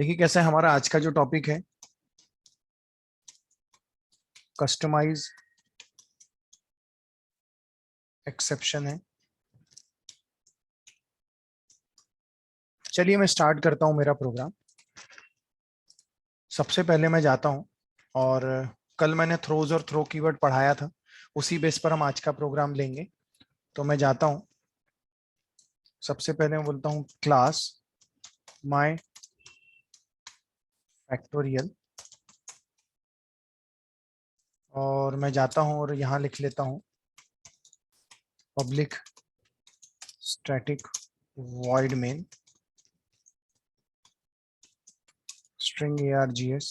देखिए कैसे हमारा आज का जो टॉपिक है कस्टमाइज एक्सेप्शन है। चलिए मैं स्टार्ट करता हूं मेरा प्रोग्राम। सबसे पहले मैं जाता हूं और कल मैंने थ्रोज और थ्रो कीवर्ड पढ़ाया था, उसी बेस पर हम आज का प्रोग्राम लेंगे। तो मैं जाता हूं, सबसे पहले मैं बोलता हूं क्लास माय फैक्टोरियल और मैं जाता हूं और यहां लिख लेता हूं public static void main string args।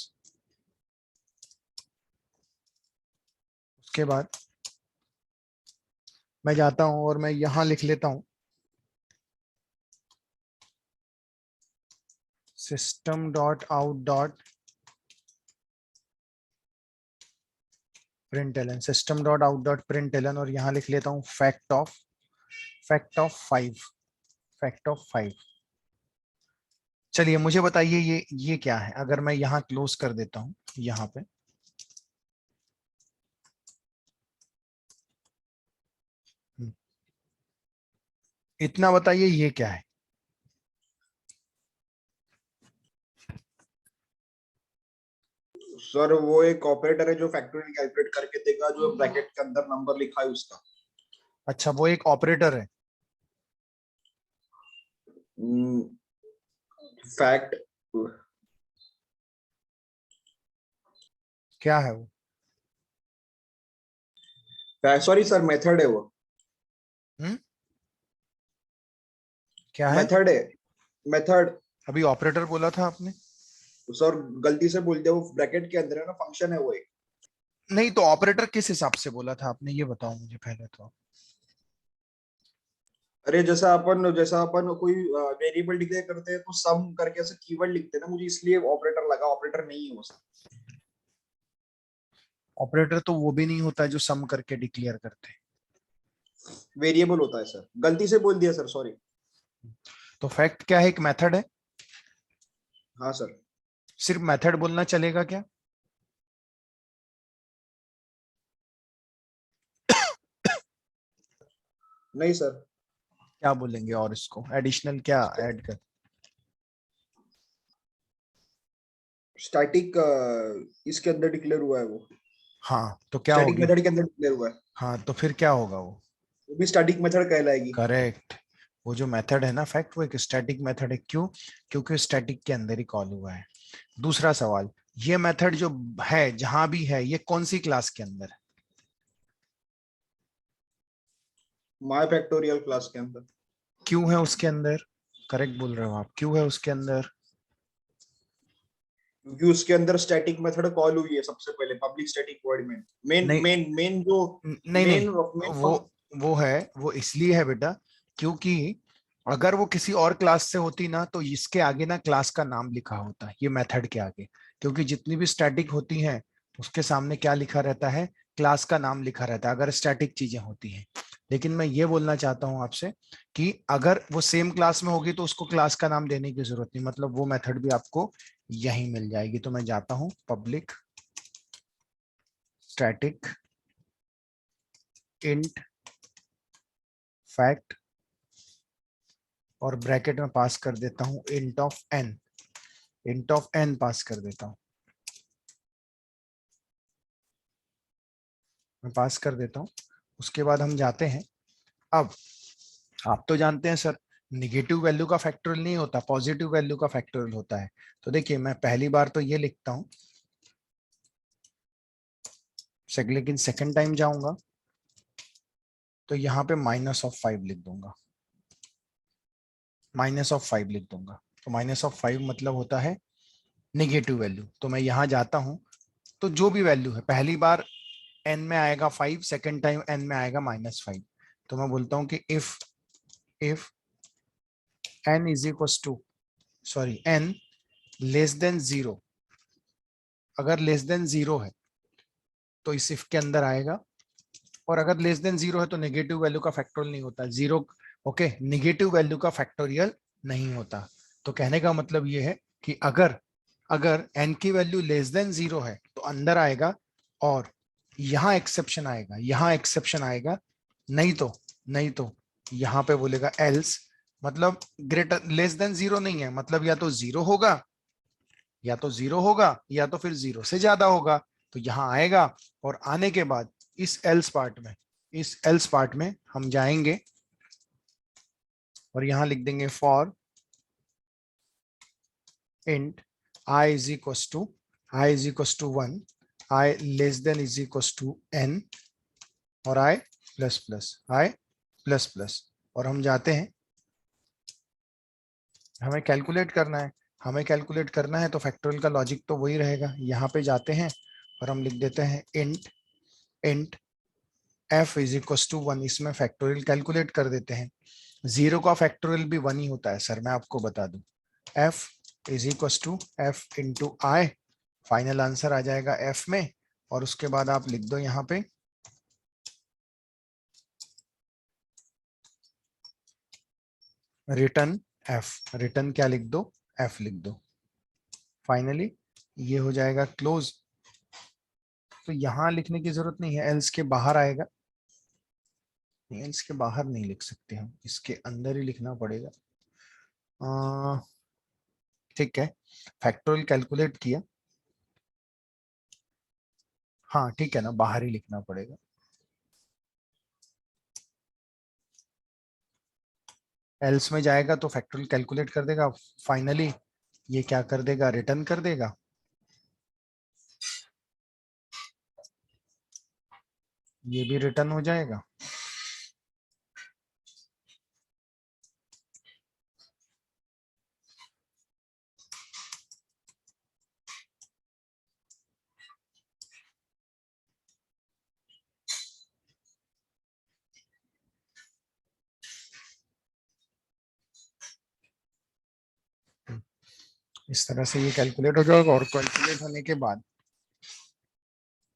उसके बाद मैं जाता हूं और मैं यहां लिख लेता हूं system dot out dot println, system dot out dot println और यहां लिख लेता हूं फैक्ट ऑफ 5। चलिए मुझे बताइए ये क्या है। अगर मैं यहां क्लोज कर देता हूं यहां पे, इतना बताइए ये क्या है। सर वो एक ऑपरेटर है जो फैक्टोरियल कैलकुलेट करके देगा, जो ब्रैकेट के अंदर नंबर लिखा है उसका। अच्छा वो एक ऑपरेटर है। फैक्ट क्या है वो? सॉरी सर, मेथड है वो। हम्म क्या है? मेथड है, मेथड। अभी ऑपरेटर बोला था आपने। सर गलती से बोल दिया, वो ब्रैकेट के अंदर है ना, फंक्शन है वो एक। नहीं तो ऑपरेटर किस हिसाब से बोला था आपने, ये बताओ मुझे पहले तो। अरे जैसा अपन कोई वेरिएबल डिक्लेयर करते हैं तो सम करके ऐसे कीवर्ड लिखते हैं ना, मुझे इसलिए ऑपरेटर लगा। ऑपरेटर नहीं है वो सर। ऑपरेटर तो वो भी नहीं होता है जो सम करके डिक्लेयर करते हैं। वेरिएबल होता है सर, गलती से बोल दिया सर, सॉरी। तो फैक्ट क्या है? एक मेथड है। हाँ सर। सिर्फ मेथड बोलना चलेगा क्या? नहीं सर। क्या बोलेंगे और इसको एडिशनल क्या ऐड कर? स्टैटिक इसके अंदर डिक्लेयर हुआ है वो। हाँ तो क्या हो स्टैटिक गया? मेथड के अंदर डिक्लेयर हुआ है। हाँ तो फिर क्या होगा वो? वो भी स्टैटिक मेथड कहलाएगी। करेक्ट। वो जो मेथड है ना फैक्ट, वो एक स्टैटिक मेथड है। क्यों? क्योंकि स्टैटिक के अंदर ही कॉल हुआ है। दूसरा सवाल, ये मेथड जो है जहां भी है ये कौन सी क्लास के अंदर है? माय फैक्टोरियल क्लास के अंदर। क्यों है उसके अंदर? करेक्ट बोल रहे हो आप, क्यों है उसके अंदर? क्योंकि उसके अंदर स्टैटिक मेथड कॉल हुई है सबसे पहले, public static void main. Main नहीं मेन मेन जो नहीं नहीं, मेन मेन वो वो है, वो इसलिए है बेटा क्योंकि अगर वो किसी और क्लास से होती ना तो इसके आगे ना क्लास का नाम लिखा होता है ये मेथड के आगे। क्योंकि जितनी भी स्टैटिक होती हैं उसके सामने क्या लिखा रहता है? क्लास का नाम लिखा रहता है, अगर स्टैटिक चीजें होती हैं। लेकिन मैं ये बोलना चाहता हूं आपसे कि अगर वो सेम क्लास में होगी तो उसको क्लास का नाम देने की जरूरत नहीं, मतलब वो मेथड भी आपको यहीं मिल जाएगी। तो मैं जाता हूं पब्लिक स्टैटिक इंट फैक्ट और ब्रैकेट में पास कर देता हूं इंट ऑफ एन पास कर देता हूं। मैं पास कर देता हूं। उसके बाद हम जाते हैं। अब आप तो जानते हैं सर, निगेटिव वैल्यू का फैक्टोरियल नहीं होता, पॉजिटिव वैल्यू का फैक्टोरियल होता है। तो देखिए मैं पहली बार तो ये लिखता हूं, लेकिन सेकंड टाइम जाऊंगा तो यहाँ पे -5 लिख दूंगा, -5 लिख दूंगा। तो -5 मतलब होता है निगेटिव वैल्यू। तो मैं यहाँ जाता हूं तो जो भी वैल्यू है, पहली बार एन में आएगा 5, सेकेंड टाइम एन में आएगा -5। तो मैं बोलता हूं कि if n is equal to, sorry n less than 0, अगर लेस देन 0 है तो इस इफ के अंदर आएगा, और अगर लेस देन 0 है तो नेगेटिव वैल्यू का फैक्टोरियल नहीं होता। जीरो, ओके, नेगेटिव वैल्यू का फैक्टोरियल नहीं होता। तो कहने का मतलब ये है कि अगर अगर n की वैल्यू लेस देन 0 है तो अंदर आएगा, और यहां एक्सेप्शन आएगा, यहां एक्सेप्शन आएगा, नहीं तो यहां पे बोलेगा एल्स, मतलब ग्रेटर लेस देन 0 नहीं है, मतलब या तो 0 होगा, या तो 0 होगा, या तो फिर 0 से ज्यादा होगा। तो यहां आएगा, और आने के बाद इस एल्स पार्ट में, इस एल्स पार्ट में हम जाएंगे और यहां लिख देंगे for int I is equals to 1, I less than is equals to n, और I plus plus, I plus plus, और हम जाते हैं, हमें कैलकुलेट करना है, तो फैक्टोरियल का लॉजिक तो वही रहेगा। यहाँ पे जाते हैं और हम लिख देते हैं int f is equal to 1, इसमें फैक्टोरियल कैलकुलेट कर देते हैं। 0 का फैक्टोरियल भी 1 ही होता है सर, मैं आपको बता दूं। f is equal to f into I, final answer आ जाएगा f में, और उसके बाद आप लिख दो यहाँ पे रिटर्न f, रिटर्न क्या लिख दो, f लिख दो। फाइनली ये हो जाएगा क्लोज। तो यहां लिखने की जरूरत नहीं है, एल्स के बाहर आएगा, नहीं एल्स के बाहर नहीं लिख सकते हम, इसके अंदर ही लिखना पड़ेगा। ठीक है, फैक्टोरियल कैलकुलेट किया, हाँ ठीक है ना, बाहर ही लिखना पड़ेगा। एल्स में जाएगा तो फैक्टोरियल कैलकुलेट कर देगा, फाइनली ये क्या कर देगा, रिटर्न कर देगा। ये भी रिटर्न हो जाएगा। इस तरह से ये कैलकुलेट हो जाएगा, और कैलकुलेट होने के बाद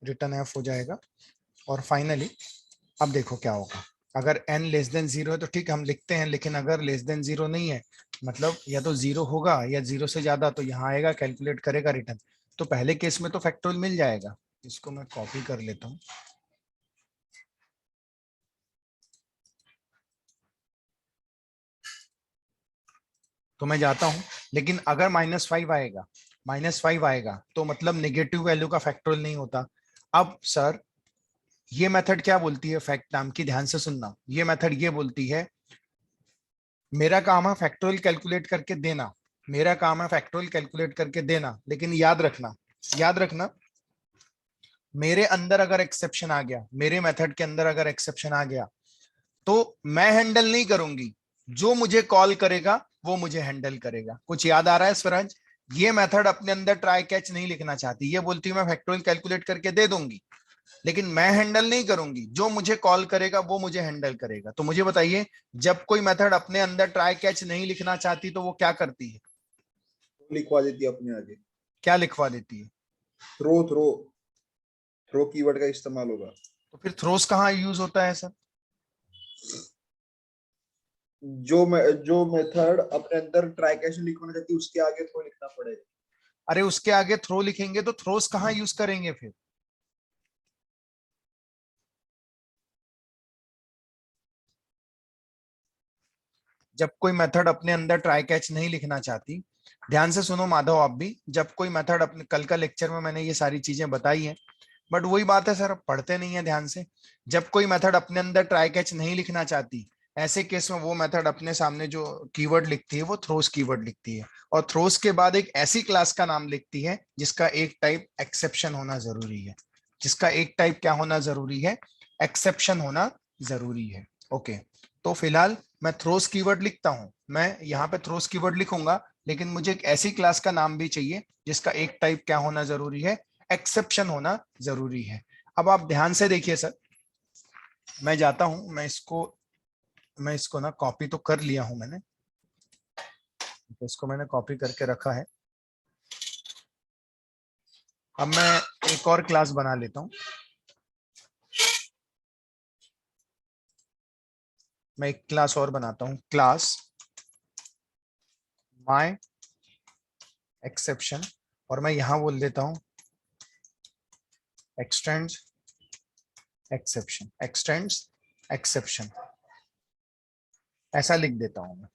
रिटर्न एफ हो जाएगा। और फाइनली अब देखो क्या होगा, अगर n लेस देन 0 है तो ठीक है हम लिखते हैं, लेकिन अगर लेस देन 0 नहीं है, मतलब या तो 0 होगा या 0 से ज्यादा, तो यहाँ आएगा कैलकुलेट करेगा रिटर्न। तो पहले केस में तो फैक्टोरियल मिल जाएगा, इसको मैं कॉपी कर लेता हूँ। तो मैं जाता हूं, लेकिन अगर -5 आएगा तो मतलब नेगेटिव वैल्यू का फैक्टोरियल नहीं होता। अब सर ये मेथड क्या बोलती है, फैक्ट नाम की, ध्यान से सुनना, ये मेथड ये बोलती है मेरा काम है फैक्टोरियल कैलकुलेट करके देना, मेरा काम है फैक्टोरियल कैलकुलेट करके देना, लेकिन याद रखना मेरे अंदर अगर एक्सेप्शन आ गया, मेरे मेथड के अंदर अगर एक्सेप्शन आ गया, तो मैं हैंडल नहीं करूंगी, जो मुझे कॉल करेगा वो मुझे हैंडल करेगा। कुछ याद आ रहा है स्वराज? ये मेथड अपने अंदर ट्राई कैच नहीं लिखना चाहती, ये बोलती है मैं फैक्टोरियल कैलकुलेट करके दे दूंगी, लेकिन मैं हैंडल नहीं करूंगी, जो मुझे कॉल करेगा वो मुझे हैंडल करेगा। तो मुझे बताइए, जब कोई मेथड अपने अंदर ट्राई कैच नहीं लिखना चाहती तो वो क्या करती है, लिखवा देती है अपने आगे। क्या लिखवा देती है? थ्रो थ्रो थ्रो कीवर्ड का इस्तेमाल होगा। तो फिर थ्रोस कहाँ यूज होता है सर? जो मेथड अपने अंदर ट्राई कैश लिखवाना चाहती है उसके आगे थ्रो लिखना पड़ेगा। अरे उसके आगे थ्रो लिखेंगे तो थ्रोस कहाँ यूज करेंगे फिर? जब कोई मेथड अपने अंदर ट्राई कैच नहीं लिखना चाहती, ध्यान से सुनो माधव आप भी, जब कोई मेथड अपने, कल का लेक्चर में मैंने ये सारी चीजें बताई हैं, बट वही बात है सर, अब पढ़ते नहीं है ध्यान से। जब कोई मेथड अपने अंदर ट्राई कैच नहीं लिखना चाहती, ऐसे केस में वो मेथड अपने सामने जो कीवर्ड लिखती है वो थ्रोस कीवर्ड लिखती है, और थ्रोस के बाद एक ऐसी क्लास का नाम लिखती है जिसका एक टाइप एक्सेप्शन होना जरूरी है, जिसका एक टाइप क्या होना जरूरी है, एक्सेप्शन होना जरूरी है। ओके, तो फिलहाल मैं थ्रोस कीवर्ड लिखता हूं, मैं यहाँ पे थ्रोस कीवर्ड लिखूंगा, लेकिन मुझे एक ऐसी क्लास का नाम भी चाहिए जिसका एक टाइप क्या होना जरूरी है, एक्सेप्शन होना जरूरी है। अब आप ध्यान से देखिए सर, मैं जाता हूं, मैं इसको ना कॉपी तो कर लिया हूं मैंने, तो इसको मैंने कॉपी करके रखा है। अब मैं एक और क्लास बना लेता हूं, मैं एक क्लास और बनाता हूं, क्लास माय एक्सेप्शन, और मैं यहां बोल देता हूं एक्सटेंड्स एक्सेप्शन, एक्सटेंड्स एक्सेप्शन, ऐसा लिख देता हूं मैं।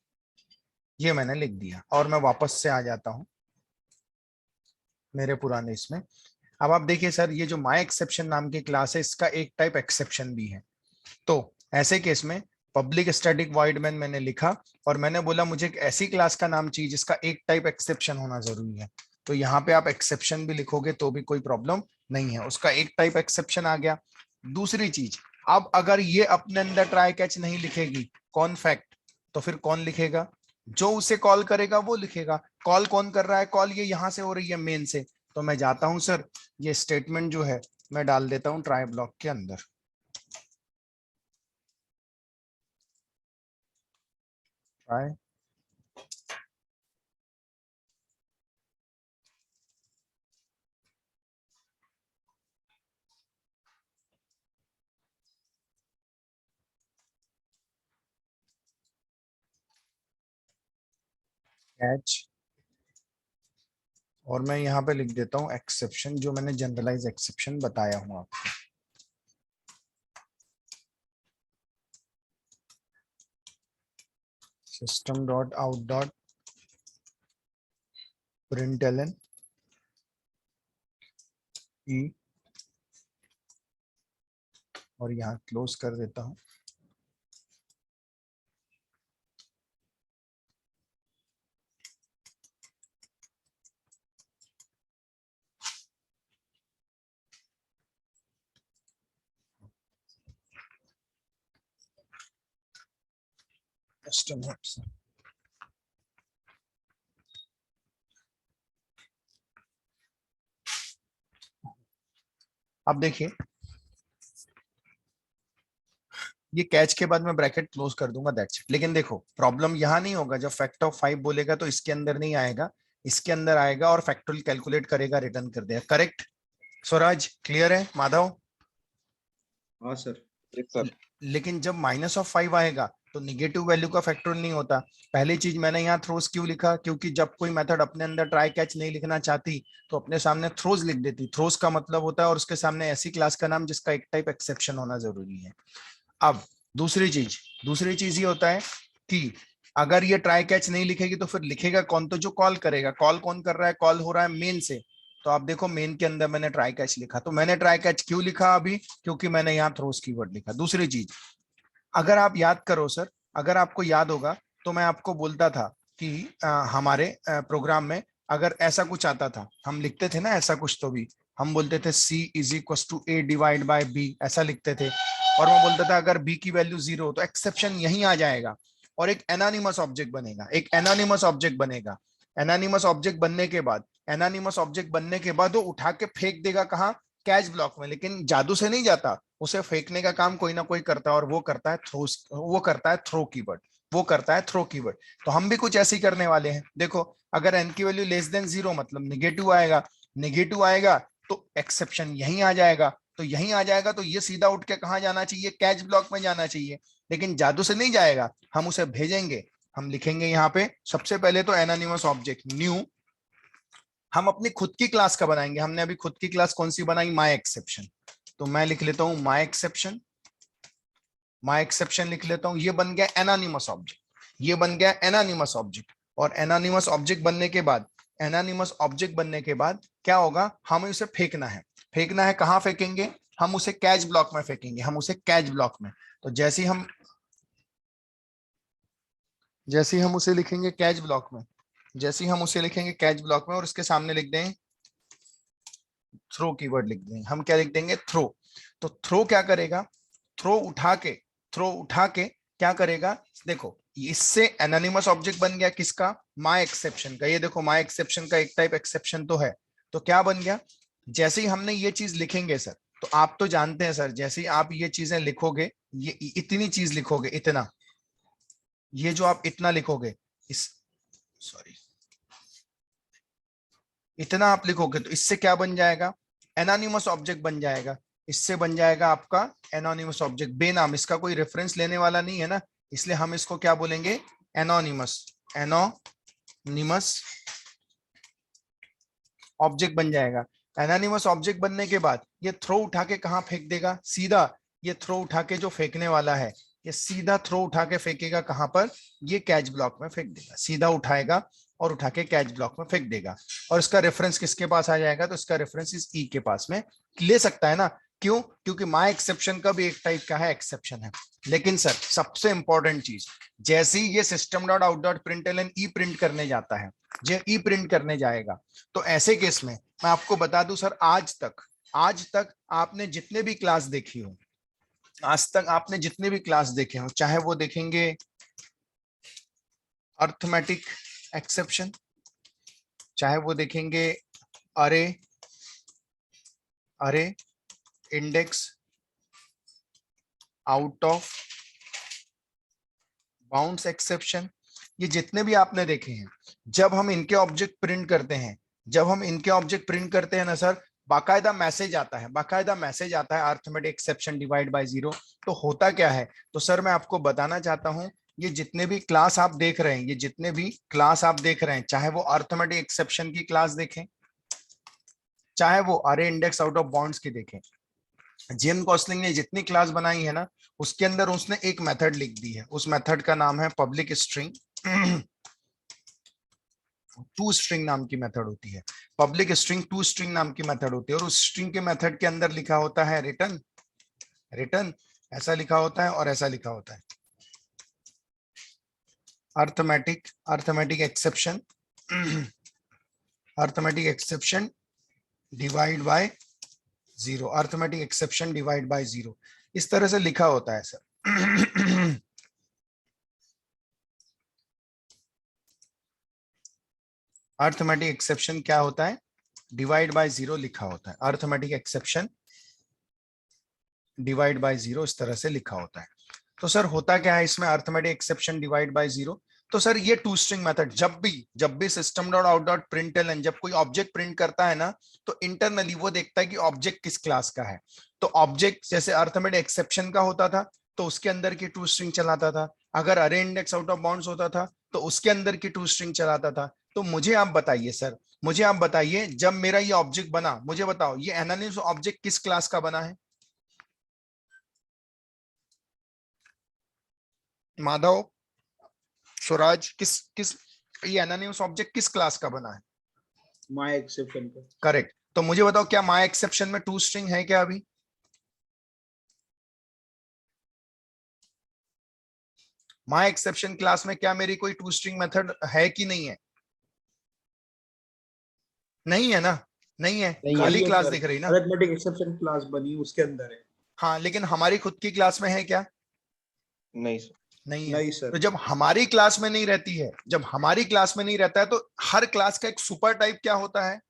ये मैंने लिख दिया और मैं वापस से आ जाता हूं मेरे पुराने इसमें। अब आप देखिए सर, ये जो माई एक्सेप्शन नाम की क्लास है, इसका एक टाइप एक्सेप्शन भी है। तो ऐसे केस में पब्लिक स्टैटिक वॉइड मैन मैंने लिखा और मैंने बोला मुझे एक ऐसी क्लास का नाम चाहिए जिसका एक टाइप एक्सेप्शन होना जरूरी है। तो यहाँ पे आप एक्सेप्शन भी लिखोगे तो भी कोई प्रॉब्लम नहीं है, उसका एक टाइप एक्सेप्शन आ गया। दूसरी चीज, अब अगर ये अपने अंदर ट्राई कैच नहीं लिखेगी कौन फैक्ट, तो फिर कौन लिखेगा? जो उसे कॉल करेगा वो लिखेगा। कॉल कौन कर रहा है? कॉल ये यहां से हो रही है मेन से। तो मैं जाता हूं सर, ये स्टेटमेंट जो है मैं डाल देता हूं ट्राई ब्लॉक के अंदर। ट्राई कैच, और मैं यहाँ पे लिख देता हूँ एक्सेप्शन, जो मैंने जनरलाइज एक्सेप्शन बताया हूँ आपको। System dot out dot println e, और यहाँ क्लोज कर देता हूँ। कस्टम से अब देखिए, ये कैच के बाद मैं ब्रैकेट क्लोज कर दूंगा, दैट्स इट। लेकिन देखो प्रॉब्लम यहाँ नहीं होगा, जब फैक्टर ऑफ 5 बोलेगा तो इसके अंदर नहीं आएगा, इसके अंदर आएगा और फैक्टोरियल कैलकुलेट करेगा, रिटर्न कर देगा। करेक्ट स्वराज? क्लियर है माधव? हाँ सर। लेकिन जब -5 आएगा तो निगेटिव वैल्यू का फैक्टोरियल नहीं होता। पहली चीज मैंने यहाँ थ्रोस क्यों लिखा? क्योंकि जब कोई मेथड अपने अंदर ट्राई कैच नहीं लिखना चाहती तो अपने सामने थ्रोज लिख देती। थ्रोज का मतलब होता है और उसके सामने ऐसी क्लास का नाम जिसका एक टाइप एक्सेप्शन होना जरूरी है। अब दूसरी चीज ये होता है कि अगर ये ट्राई कैच नहीं लिखेगी तो फिर लिखेगा कौन? तो जो कॉल करेगा। कॉल कौन कर रहा है? कॉल हो रहा है मेन से। तो आप देखो मेन के अंदर मैंने ट्राई कैच लिखा। तो मैंने ट्राई कैच क्यों लिखा अभी? क्योंकि मैंने यहाँ थ्रोस कीवर्ड लिखा। दूसरी चीज, अगर आप याद करो सर, अगर आपको याद होगा तो मैं आपको बोलता था कि हमारे प्रोग्राम में अगर ऐसा कुछ आता था, हम लिखते थे ना ऐसा कुछ, तो भी हम बोलते थे C is equal to A divide by B, ऐसा लिखते थे। और मैं बोलता था अगर B की वैल्यू 0 हो तो एक्सेप्शन यहीं आ जाएगा और एक एनोनिमस ऑब्जेक्ट बनेगा। एक एनोनिमस ऑब्जेक्ट बनेगा। एनोनिमस ऑब्जेक्ट बनने के बाद, एनोनिमस ऑब्जेक्ट बनने के बाद वो उठा के फेंक देगा कहाँ? कैच ब्लॉक में। लेकिन जादू से नहीं जाता, उसे फेंकने का काम कोई ना कोई करता है और वो करता है थ्रोस, वो करता है थ्रो कीवर्ड, वो करता है थ्रो कीवर्ड। तो हम भी कुछ ऐसे ही करने वाले हैं। देखो अगर n की वैल्यू लेस देन 0 मतलब निगेटिव आएगा, निगेटिव आएगा तो एक्सेप्शन यहीं आ जाएगा। तो यहीं आ जाएगा तो ये सीधा उठ के कहाँ जाना चाहिए? कैच ब्लॉक में जाना चाहिए। लेकिन जादू से नहीं जाएगा, हम उसे भेजेंगे। हम लिखेंगे यहाँ पे सबसे पहले तो एनोनिमस ऑब्जेक्ट न्यू, हम अपनी खुद की क्लास का बनाएंगे। हमने अभी खुद की क्लास कौन सी बनाई? माई एक्सेप्शन। तो मैं लिख लेता हूं माई एक्सेप्शन, माई एक्सेप्शन लिख लेता हूं। ये बन गया एनोनिमस ऑब्जेक्ट, ये बन गया एनोनिमस ऑब्जेक्ट। और एनोनिमस ऑब्जेक्ट बनने के बाद, एनोनिमस ऑब्जेक्ट बनने के बाद क्या होगा? हमें उसे फेंकना है। फेंकना है कहां फेंकेंगे? हम उसे कैच ब्लॉक में फेंकेंगे, हम उसे कैच ब्लॉक में। तो जैसे ही हम उसे लिखेंगे कैच ब्लॉक में, जैसे ही हम उसे लिखेंगे कैच ब्लॉक में और उसके सामने लिख दें थ्रो कीवर्ड, लिख देंगे हम, क्या लिख देंगे? थ्रो। तो थ्रो क्या करेगा? थ्रो उठा के, थ्रो उठा के क्या करेगा? देखो इससे एनोनिमस ऑब्जेक्ट बन गया किसका? माई एक्सेप्शन का। ये देखो माई एक्सेप्शन का एक टाइप एक्सेप्शन तो है। तो क्या बन गया? जैसे ही हमने ये चीज लिखेंगे सर, तो आप तो जानते हैं सर, जैसे ही आप ये चीजें लिखोगे, ये इतनी चीज लिखोगे, इतना, ये जो आप इतना लिखोगे, इस सॉरी इतना आप लिखोगे तो इससे क्या बन जाएगा? एनोनिमस ऑब्जेक्ट बन जाएगा। इससे बन जाएगा आपका एनोनिमस ऑब्जेक्ट बेनाम, इसका कोई रेफरेंस लेने वाला नहीं है ना, इसलिए हम इसको क्या बोलेंगे? एनोनिमस, एनोनिमस ऑब्जेक्ट बन जाएगा। एनोनिमस ऑब्जेक्ट बनने के बाद ये थ्रो उठा के कहाँ फेंक देगा, सीधा ये थ्रो उठा के जो फेंकने वाला है ये सीधा थ्रो उठा के फेंकेगा कहां पर, ये कैच ब्लॉक में फेंक देगा, सीधा उठाएगा और उठा के कैच ब्लॉक में फेंक देगा। और इसका रेफरेंस किसके पास आ जाएगा, तो इसका रेफरेंस इस ई के पास में ले सकता है ना। क्यों, क्योंकि माई एक्सेप्शन का भी एक टाइप का है एक्सेप्शन है। लेकिन सर सबसे इंपॉर्टेंट चीज, जैसे ही ये system dot out dot println e print करने जाता है, जो ई प्रिंट करने जाएगा, तो ऐसे केस में मैं आपको बता दूं सर, आज तक आपने जितने भी क्लास देखी हो, आज तक आपने जितने भी क्लास देखे हो, चाहे वो देखेंगे अर्थमेटिक एक्सेप्शन, चाहे वो देखेंगे अरे अरे index out of bounds exception, ये जितने भी आपने देखे हैं, जब हम इनके ऑब्जेक्ट प्रिंट करते हैं, जब हम इनके ऑब्जेक्ट प्रिंट करते हैं ना सर, बाकायदा मैसेज आता है, बाकायदा मैसेज आता है arithmetic exception divide by zero. तो होता क्या है, तो सर मैं आपको बताना चाहता हूं, ये जितने भी क्लास आप देख रहे हैं, ये जितने भी क्लास आप देख रहे हैं, चाहे वो अर्थमेटिक एक्सेप्शन की क्लास देखें, चाहे वो अरे इंडेक्स आउट ऑफ बाउंड्स की देखें, जेम गॉसलिंग ने जितनी क्लास बनाई है ना, उसके अंदर उसने एक मेथड लिख दी है, उस मेथड का नाम है पब्लिक स्ट्रिंग। टू स्ट्रिंग नाम की मेथड होती है, पब्लिक स्ट्रिंग टू स्ट्रिंग नाम की मेथड होती है। और उस स्ट्रिंग के मेथड के अंदर लिखा होता है रिटर्न, रिटर्न ऐसा लिखा होता है और ऐसा लिखा होता है arithmetic arithmetic exception, arithmetic exception divide by zero, arithmetic exception divide by zero, इस तरह से लिखा होता है सर। अर्थमेटिक एक्सेप्शन क्या होता है, डिवाइड बाय जीरो लिखा होता है, arithmetic exception divide by zero इस तरह से लिखा होता है। तो सर होता क्या है इसमें, arithmetic exception divide by zero, तो सर ये टू स्ट्रिंग मेथड जब भी system dot out dot println जब कोई ऑब्जेक्ट प्रिंट करता है ना, तो इंटरनली वो देखता है कि ऑब्जेक्ट किस क्लास का है। तो ऑब्जेक्ट जैसे अर्थमेटिक एक्सेप्शन का होता था तो उसके अंदर की टू स्ट्रिंग चलाता था, अगर अरे इंडेक्स आउट ऑफ बाउंड्स होता था तो उसके अंदर की टू स्ट्रिंग चलाता था। तो मुझे आप बताइए सर, मुझे आप बताइए, जब मेरा ये ऑब्जेक्ट बना, मुझे बताओ ये एनानिमस ऑब्जेक्ट किस क्लास का बना है, माधव, स्वराज, किस किस ये एनोनिमस ऑब्जेक्ट किस क्लास का बना है, माई एक्सेप्शन का। करेक्ट। तो मुझे बताओ क्या माई एक्सेप्शन में टू स्ट्रिंग है क्या अभी, माई एक्सेप्शन क्लास में क्या मेरी कोई टू स्ट्रिंग मेथड है कि नहीं है, नहीं है ना, नहीं है, नहीं खाली यही है क्लास सर, दिख रही ना। अरिथमेटिक एक्सेप्शन क्लास बनी उसके अंदर है। हाँ लेकिन हमारी खुद की क्लास में है क्या, नहीं सर। नहीं है। नहीं तो सर। जब हमारी क्लास में नहीं रहती है, जब हमारी क्लास में नहीं रहता है, तो हर क्लास का एक सुपर टाइप क्या होता है,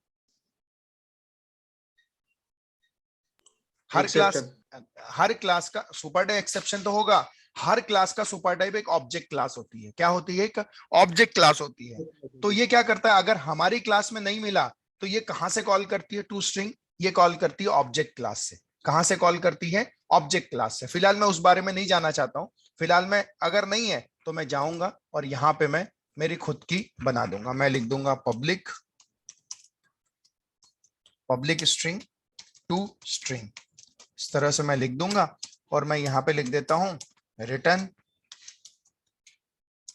हर क्लास, एक्सेप्शन। हर क्लास का सुपर टाइप एक्सेप्शन तो होगा, हर क्लास का सुपर टाइप एक ऑब्जेक्ट क्लास होती है, क्या होती है, एक ऑब्जेक्ट क्लास होती है। तो ये क्या करता है, अगर हमारी क्लास में नहीं मिला तो ये कहां से कॉल करती है टू स्ट्रिंग, ये कॉल करती है ऑब्जेक्ट क्लास से। कहां से कॉल करती है, ऑब्जेक्ट क्लास से। फिलहाल मैं उस बारे में नहीं जाना चाहता हूं, फिलहाल मैं, अगर नहीं है तो मैं जाऊंगा और यहां पे मैं मेरी खुद की बना दूंगा, मैं लिख दूंगा public, public string to string, इस तरह से मैं लिख दूंगा। और मैं यहां पे लिख देता हूं return,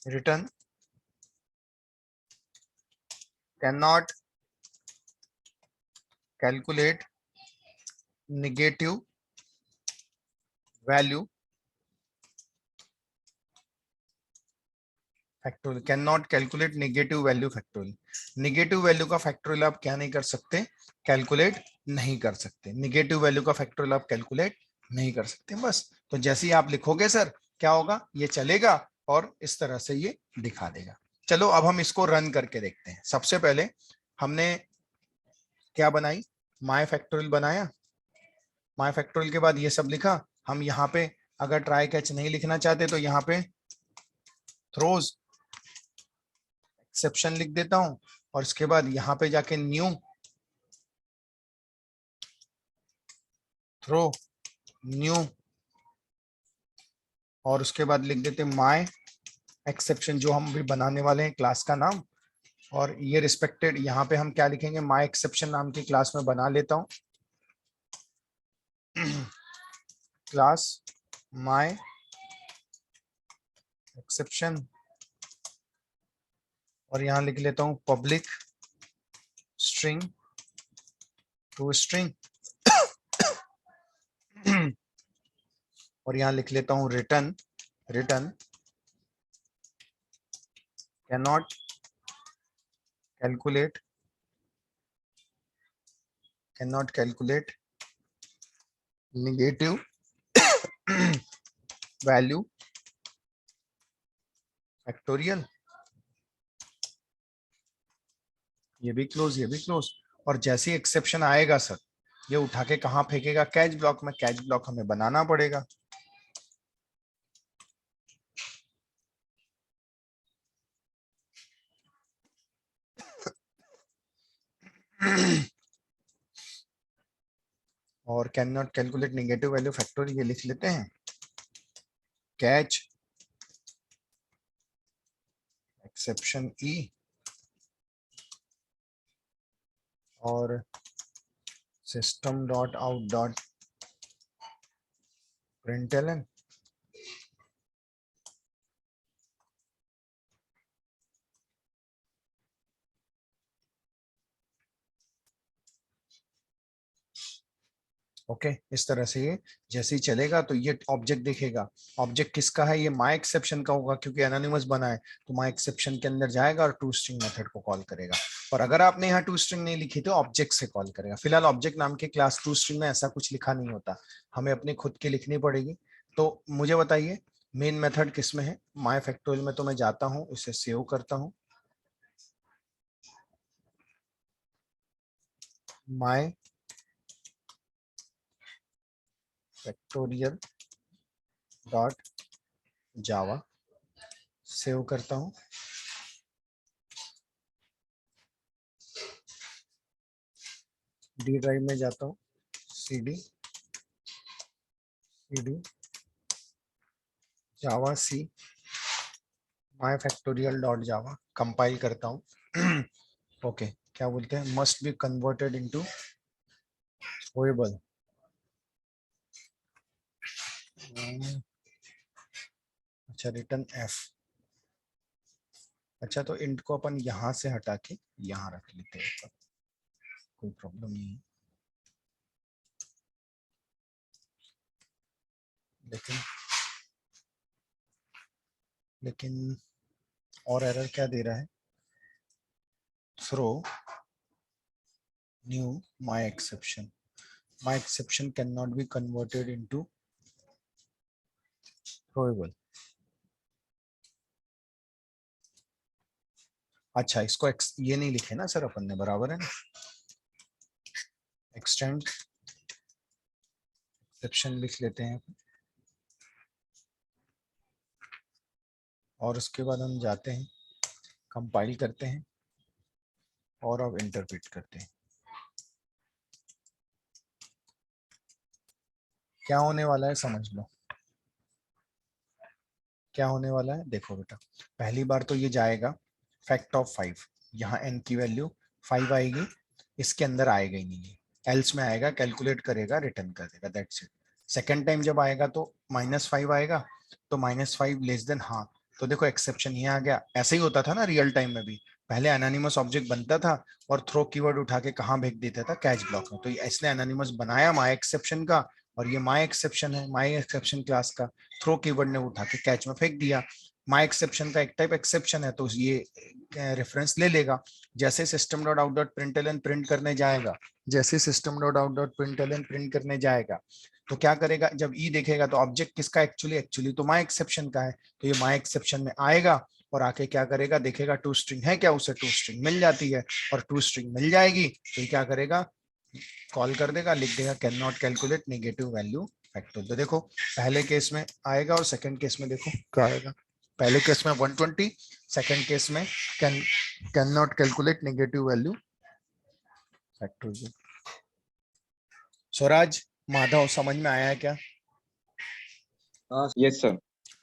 return can not calculate negative value factorial, can not calculate negative value factorial. Negative value का फैक्टोरियल आप क्या नहीं कर सकते, कैलकुलेट नहीं कर सकते, नेगेटिव वैल्यू का फैक्टोरियल आप कैलकुलेट नहीं कर सकते। बस तो जैसे ही आप लिखोगे सर क्या होगा, ये चलेगा और इस तरह से ये दिखा देगा। चलो अब हम इसको रन करके देखते हैं। सबसे पहले हमने क्या बनाई, माई फैक्टोरियल बनाया, माई फैक्टोरियल के बाद ये सब लिखा। हम यहाँ पे अगर ट्राई कैच नहीं लिखना चाहते तो यहाँ पे थ्रोज एक्सेप्शन लिख देता हूं, और इसके बाद यहां पे जाके न्यू थ्रो न्यू, और उसके बाद लिख देते माय एक्सेप्शन, जो हम भी बनाने वाले हैं क्लास का नाम, और ये रिस्पेक्टेड, यहाँ पे हम क्या लिखेंगे, माई एक्सेप्शन नाम की क्लास में बना लेता हूँ, क्लास माई एक्सेप्शन, और यहाँ लिख लेता हूँ पब्लिक स्ट्रिंग टू स्ट्रिंग, और यहाँ लिख लेता हूँ return cannot calculate negative value factorial. ये भी क्लोज। और जैसे ही एक्सेप्शन आएगा सर, ये उठा के कहाँ फेंकेगा, कैच ब्लॉक में। कैच ब्लॉक हमें बनाना पड़ेगा। और can not calculate negative value factorial, ये लिख लेते हैं कैच एक्सेप्शन ई, और system dot out dot println, okay. इस तरह से ये जैसे ही चलेगा तो ये ऑब्जेक्ट दिखेगा। ऑब्जेक्ट किसका है, ये माई एक्सेप्शन का होगा, क्योंकि एनोनिमस बना है, तो माई एक्सेप्शन के अंदर जाएगा और टू स्ट्रिंग मेथड को कॉल करेगा। और अगर आपने यहाँ टू स्ट्रिंग नहीं लिखी तो ऑब्जेक्ट से कॉल करेगा। फिलहाल ऑब्जेक्ट नाम की क्लास टू स्ट्रिंग में ऐसा कुछ लिखा नहीं होता, हमें अपनी खुद की लिखनी पड़ेगी। तो मुझे बताइए मेन मेथड किस में है, माई फैक्टोरियल में। तो मैं जाता हूँ, इसे सेव करता हूँ, माई फैक्टोरियल डॉट जावा, सेव करता हूँ। डी ड्राइव में जाता हूँ, cd जावा सी माई फैक्टोरियल डॉट जावा, कंपाइल करता हूँ। ओके, क्या बोलते हैं, must be converted into throwable. अच्छा, रिटर्न एफ। अच्छा, तो इंट को अपन यहां से हटा के यहां रख लेते हैं, कोई प्रॉब्लम नहीं है। लेकिन और एरर क्या दे रहा है, throw new my exception can not be converted into throwable. अच्छा, इसको ये नहीं लिखे ना सर अपन ने, बराबर है ना, एक्सटेंड एक्सेप्शन लिख लेते हैं, और उसके बाद हम जाते हैं, कंपाइल करते हैं, और अब इंटरप्रेट करते हैं। क्या होने वाला है समझ लो, क्या होने वाला है, देखो बेटा। पहली बार तो ये जाएगा फैक्ट ऑफ 5, यहाँ n की वैल्यू 5 आएगी, इसके अंदर आएगा ही नहीं, एल्स में आएगा, कैलकुलेट करेगा, रिटर्न कर देगा, दैट्स इट। सेकेंड टाइम जब आएगा तो -5 आएगा, तो -5 लेस देन, हाँ, तो देखो एक्सेप्शन ये आ गया। ऐसे ही होता था ना रियल टाइम में भी, पहले एनोनिमस ऑब्जेक्ट बनता था और थ्रो कीवर्ड उठा के कहाँ भेज देता था, कैच ब्लॉक में। तो इसने एनोनिमस बनाया माई एक्सेप्शन का, और ये माई एक्सेप्शन है, माई एक्सेप्शन क्लास का, थ्रो कीवर्ड ने उठा के कैच में फेंक दिया। माई एक्सेप्शन का एक टाइप एक्सेप्शन है, तो ये रेफरेंस ले लेगा। जैसे system dot out dot println print करने जाएगा, तो क्या करेगा, जब ई देखेगा तो ऑब्जेक्ट किसका, एक्चुअली तो माई एक्सेप्शन का है, तो ये माई एक्सेप्शन में आएगा और आके क्या करेगा, देखेगा टू स्ट्रिंग है क्या, उसे टू स्ट्रिंग मिल जाती है, और टू स्ट्रिंग मिल जाएगी तो ये क्या करेगा, कॉल कर देगा, लिख देगा can not calculate negative value factor. तो देखो पहले केस में आएगा और सेकंड केस में देखो क्या आएगा, पहले केस में 120, सेकंड केस में can not calculate negative value factor. Swaraj, Madhav, समझ में आया है क्या? Yes sir.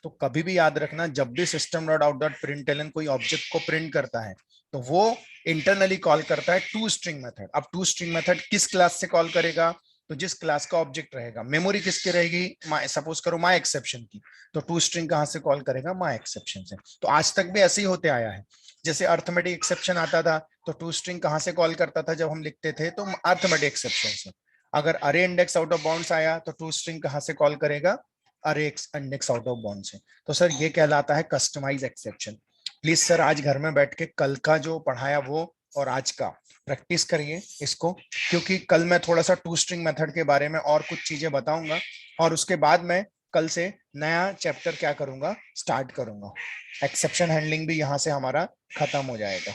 तो कभी भी याद रखना, जब भी system dot out dot println कोई ऑब्जेक्ट को प्रिंट करता है तो वो इंटरनली कॉल करता है टू स्ट्रिंग मेथड। अब टू स्ट्रिंग मेथड किस क्लास से कॉल करेगा, तो जिस क्लास का ऑब्जेक्ट रहेगा। मेमोरी किसकी रहेगी, सपोज करो माई एक्सेप्शन की, तो टू स्ट्रिंग कहां से कॉल करेगा, माई एक्सेप्शन से। तो आज तक भी ऐसे ही होते आया है। जैसे अर्थमेटिक एक्सेप्शन आता था तो टू स्ट्रिंग कहां से कॉल करता था जब हम लिखते थे, तो अर्थमेटिक एक्सेप्शन से। अगर अरे इंडेक्स आउट ऑफ बाउंड्स आया तो टू स्ट्रिंग कहां से कॉल करेगा, अरे इंडेक्स आउट ऑफ बाउंड से। तो सर ये कहलाता है कस्टमाइज एक्सेप्शन। प्लीज सर आज घर में बैठ के कल का जो पढ़ाया वो और आज का प्रैक्टिस करिए इसको, क्योंकि कल मैं थोड़ा सा टू स्ट्रिंग मेथड के बारे में और कुछ चीजें बताऊंगा और उसके बाद मैं कल से नया चैप्टर क्या करूंगा, स्टार्ट करूंगा। एक्सेप्शन हैंडलिंग भी यहां से हमारा खत्म हो जाएगा।